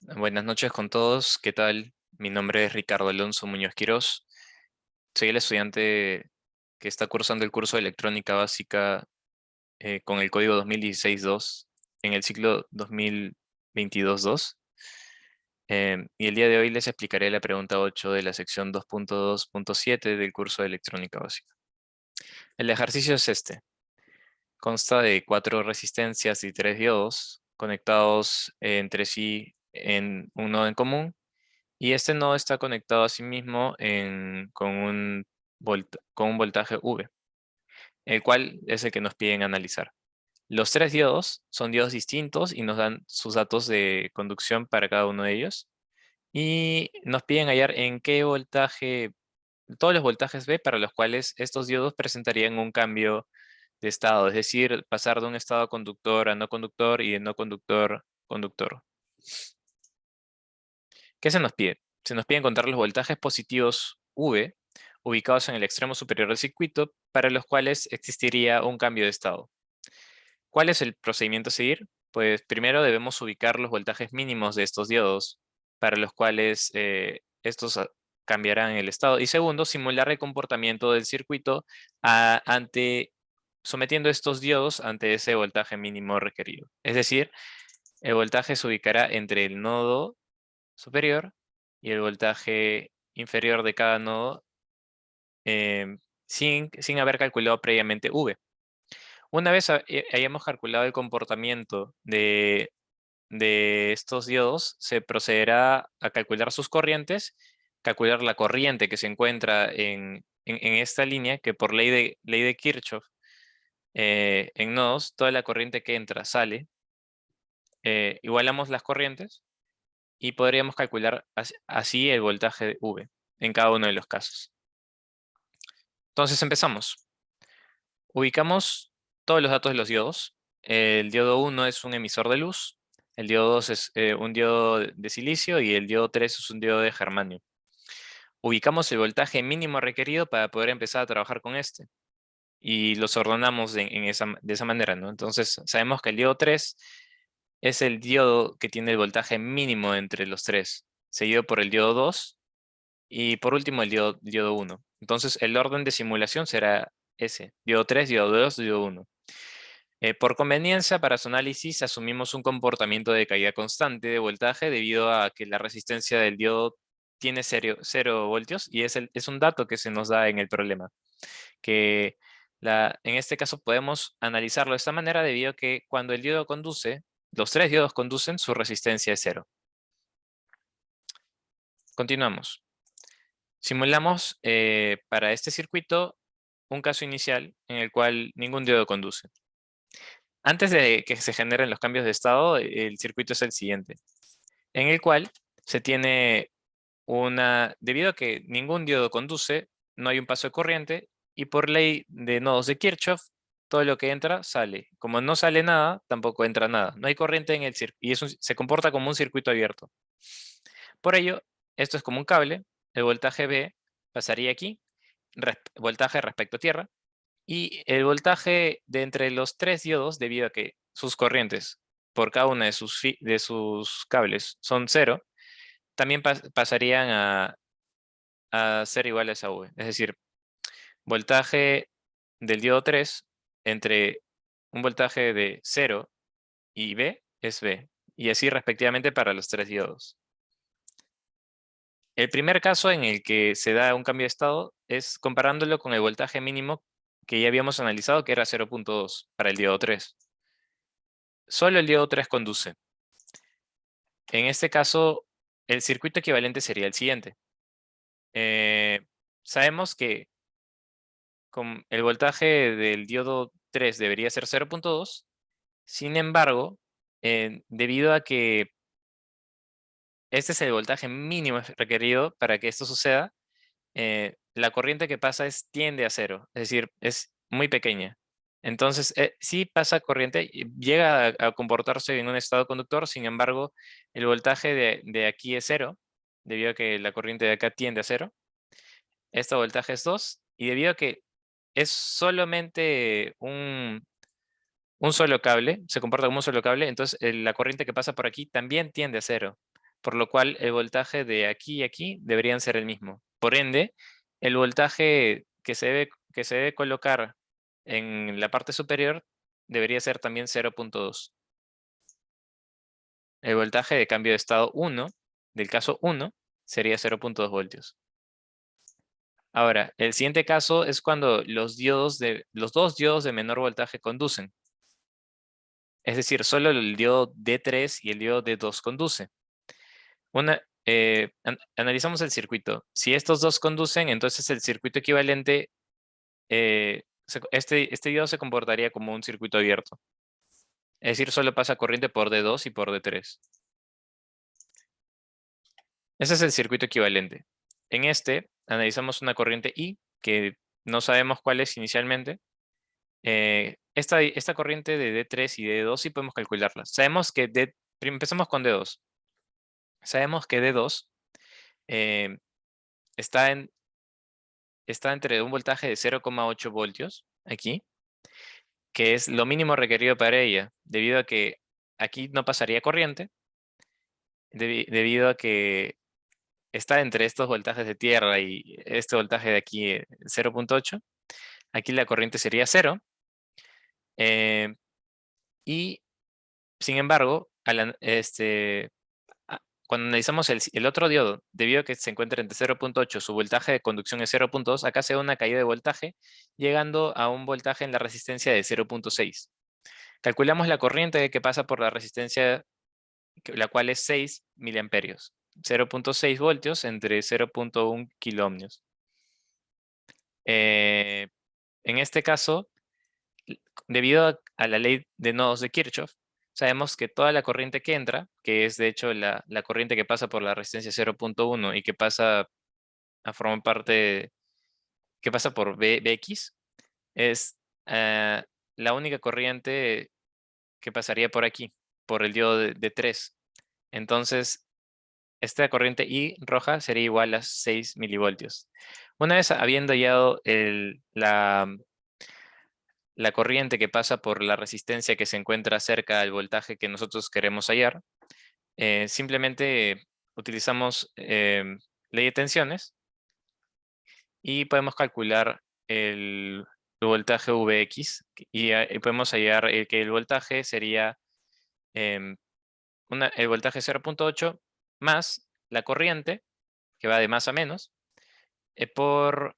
Buenas noches con todos. ¿Qué tal? Mi nombre es Ricardo Alonso Muñoz Quirós. Soy el estudiante que está cursando el curso de electrónica básica con el código 2016-2 en el ciclo 2022-2. Y el día de hoy les explicaré la pregunta 8 de la sección 2.2.7 del curso de electrónica básica. El ejercicio es este. Consta de 4 resistencias y 3 diodos conectados entre sí en un nodo en común. Y este nodo está conectado a sí mismo con un voltaje V, el cual es el que nos piden analizar. Los 3 diodos son diodos distintos y nos dan sus datos de conducción para cada uno de ellos. Y nos piden hallar en qué voltaje, todos los voltajes V para los cuales estos diodos presentarían un cambio de estado, es decir, pasar de un estado conductor a no conductor y de no conductor a conductor. ¿Qué se nos pide? Se nos pide encontrar los voltajes positivos V ubicados en el extremo superior del circuito para los cuales existiría un cambio de estado. ¿Cuál es el procedimiento a seguir? Pues primero debemos ubicar los voltajes mínimos de estos diodos para los cuales estos cambiarán el estado. Y segundo, simular el comportamiento del circuito sometiendo estos diodos ante ese voltaje mínimo requerido. Es decir, el voltaje se ubicará entre el nodo superior y el voltaje inferior de cada nodo sin haber calculado previamente V. Una vez hayamos calculado el comportamiento de estos diodos, se procederá a calcular sus corrientes, calcular la corriente que se encuentra en esta línea, que por ley de Kirchhoff, en nodos, toda la corriente que entra sale. Igualamos las corrientes y podríamos calcular así el voltaje de V en cada uno de los casos. Entonces empezamos. Ubicamos todos los datos de los diodos. El diodo 1 es un emisor de luz, el diodo 2 es un diodo de silicio y el diodo 3 es un diodo de germanio. Ubicamos el voltaje mínimo requerido para poder empezar a trabajar con este y los ordenamos de esa manera, ¿no? Entonces sabemos que el diodo 3 es el diodo que tiene el voltaje mínimo entre los tres, seguido por el diodo 2 y por último el diodo 1. Entonces el orden de simulación será ese, diodo 3, diodo 2, diodo 1. Por conveniencia, para su análisis asumimos un comportamiento de caída constante de voltaje debido a que la resistencia del diodo tiene 0 voltios y es un dato que se nos da en el problema. Que en este caso podemos analizarlo de esta manera debido a que cuando el diodo conduce, los 3 diodos conducen, su resistencia es 0. Continuamos. Simulamos para este circuito un caso inicial en el cual ningún diodo conduce. Antes de que se generen los cambios de estado, el circuito es el siguiente, en el cual se tiene debido a que ningún diodo conduce, no hay un paso de corriente, y por ley de nodos de Kirchhoff, todo lo que entra sale. Como no sale nada, tampoco entra nada. No hay corriente en el circuito, y se comporta como un circuito abierto. Por ello, esto es como un cable, el voltaje V pasaría aquí, voltaje respecto a tierra, y el voltaje de entre los 3 diodos, debido a que sus corrientes por cada una de sus cables son 0, también pasarían a ser iguales a V. Es decir, voltaje del diodo 3 entre un voltaje de 0 y V es V. Y así respectivamente para los 3 diodos. El primer caso en el que se da un cambio de estado es comparándolo con el voltaje mínimo que ya habíamos analizado, que era 0.2 para el diodo 3. Solo el diodo 3 conduce. En este caso, el circuito equivalente sería el siguiente. Sabemos que con el voltaje del diodo 3 debería ser 0.2. Sin embargo, debido a que este es el voltaje mínimo requerido para que esto suceda, la corriente que pasa tiende a 0, es decir, es muy pequeña. Entonces, sí pasa corriente, y llega a comportarse en un estado conductor, sin embargo, el voltaje de aquí es 0, debido a que la corriente de acá tiende a 0. Este voltaje es 2, y debido a que es solamente un solo cable, se comporta como un solo cable, entonces la corriente que pasa por aquí también tiende a 0. por lo cual el voltaje de aquí y aquí deberían ser el mismo. Por ende, el voltaje que se debe colocar en la parte superior debería ser también 0.2. El voltaje de cambio de estado 1, del caso 1, sería 0.2 voltios. Ahora, el siguiente caso es cuando los dos diodos de menor voltaje conducen. Es decir, solo el diodo D3 y el diodo D2 conduce. Analizamos el circuito. Si estos dos conducen, entonces el circuito equivalente, este diodo se comportaría como un circuito abierto. Es decir, solo pasa corriente por D2 y por D3. Ese es el circuito equivalente. En este, analizamos una corriente I, que no sabemos cuál es inicialmente. Esta corriente de D3 y de D2 sí podemos calcularla. Sabemos que empezamos con D2. Sabemos que D2 eh, está entre un voltaje de 0,8 voltios, aquí, que es lo mínimo requerido para ella, debido a que aquí no pasaría corriente, debido a que está entre estos voltajes de tierra y este voltaje de aquí, 0.8. Aquí la corriente sería 0. Y, sin embargo, cuando analizamos el otro diodo, debido a que se encuentra entre 0.8, su voltaje de conducción es 0.2, acá se da una caída de voltaje, llegando a un voltaje en la resistencia de 0.6. Calculamos la corriente que pasa por la resistencia, la cual es 6 miliamperios. 0.6 voltios entre 0.1 kiloohmios. En este caso, debido a la ley de nodos de Kirchhoff, sabemos que toda la corriente que entra, que es de hecho la corriente que pasa por la resistencia 0.1 y que pasa a formar parte, que pasa por Bx, es la única corriente que pasaría por aquí, por el diodo de 3. Entonces, esta corriente I roja sería igual a 6 milivoltios. Una vez habiendo hallado la corriente que pasa por la resistencia que se encuentra cerca del voltaje que nosotros queremos hallar, simplemente utilizamos ley de tensiones y podemos calcular el voltaje Vx y podemos hallar que el voltaje sería em, el voltaje 0.8 más la corriente, que va de más a menos, por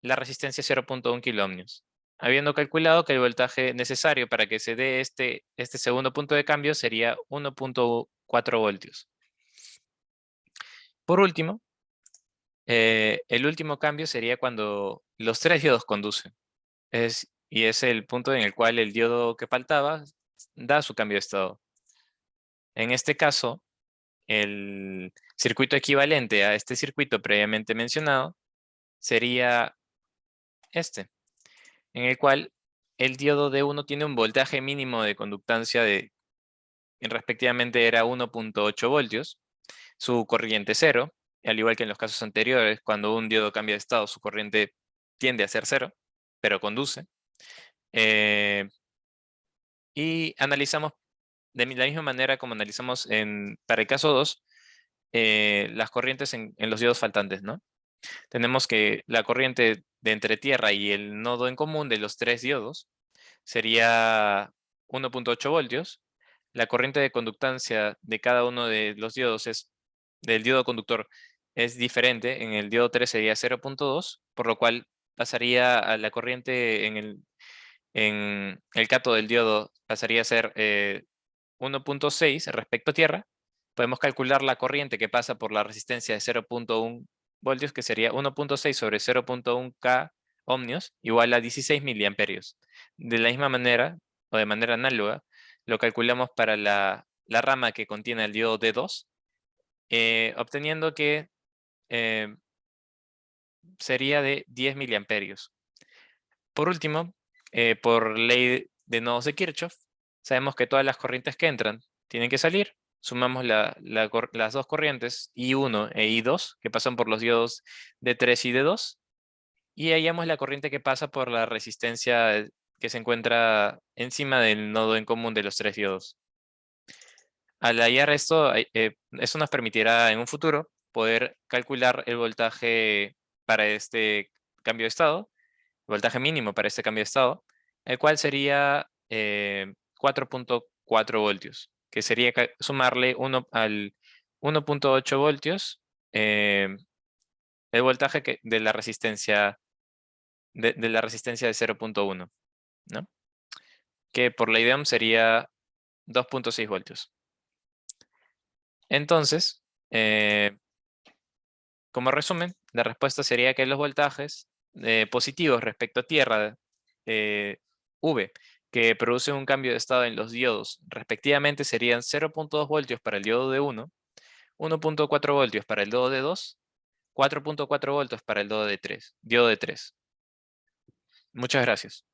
la resistencia 0.1 kiloohmios. Habiendo calculado que el voltaje necesario para que se dé este segundo punto de cambio sería 1.4 voltios. Por último, el último cambio sería cuando los tres diodos conducen. Y es el punto en el cual el diodo que faltaba da su cambio de estado. En este caso, el circuito equivalente a este circuito previamente mencionado sería este, en el cual el diodo D1 tiene un voltaje mínimo de conductancia respectivamente era 1.8 voltios, su corriente 0, al igual que en los casos anteriores, cuando un diodo cambia de estado, su corriente tiende a ser 0, pero conduce. Y analizamos de la misma manera como analizamos para el caso 2, las corrientes en los diodos faltantes, ¿no? Tenemos que la corriente de entre tierra y el nodo en común de los tres diodos sería 1.8 voltios. La corriente de conductancia de cada uno de los diodos del diodo conductor es diferente. En el diodo 3 sería 0.2, por lo cual pasaría a la corriente en el cátodo del diodo pasaría a ser 1.6 respecto a tierra. Podemos calcular la corriente que pasa por la resistencia de 0.1 voltios, que sería 1.6 sobre 0.1 K ohmios, igual a 16 miliamperios. De la misma manera, o de manera análoga, lo calculamos para la rama que contiene el diodo D2, obteniendo que sería de 10 miliamperios. Por último, por ley de nodos de Kirchhoff, sabemos que todas las corrientes que entran tienen que salir. Sumamos las dos corrientes, I1 e I2, que pasan por los diodos D3 y D2, y hallamos la corriente que pasa por la resistencia que se encuentra encima del nodo en común de los tres diodos. Al hallar esto, eso nos permitirá en un futuro poder calcular el voltaje para este cambio de estado, el voltaje mínimo para este cambio de estado, el cual sería 4.4 voltios, que sería sumarle 1 al 1.8 voltios, el voltaje de la resistencia de 0.1, ¿no? Que por la IDEOM sería 2.6 voltios. Entonces, como resumen, la respuesta sería que los voltajes positivos respecto a tierra V, que producen un cambio de estado en los diodos, respectivamente serían 0.2 voltios para el diodo de 1, 1.4 voltios para el diodo de 2, 4.4 voltios para el diodo de 3. Muchas gracias.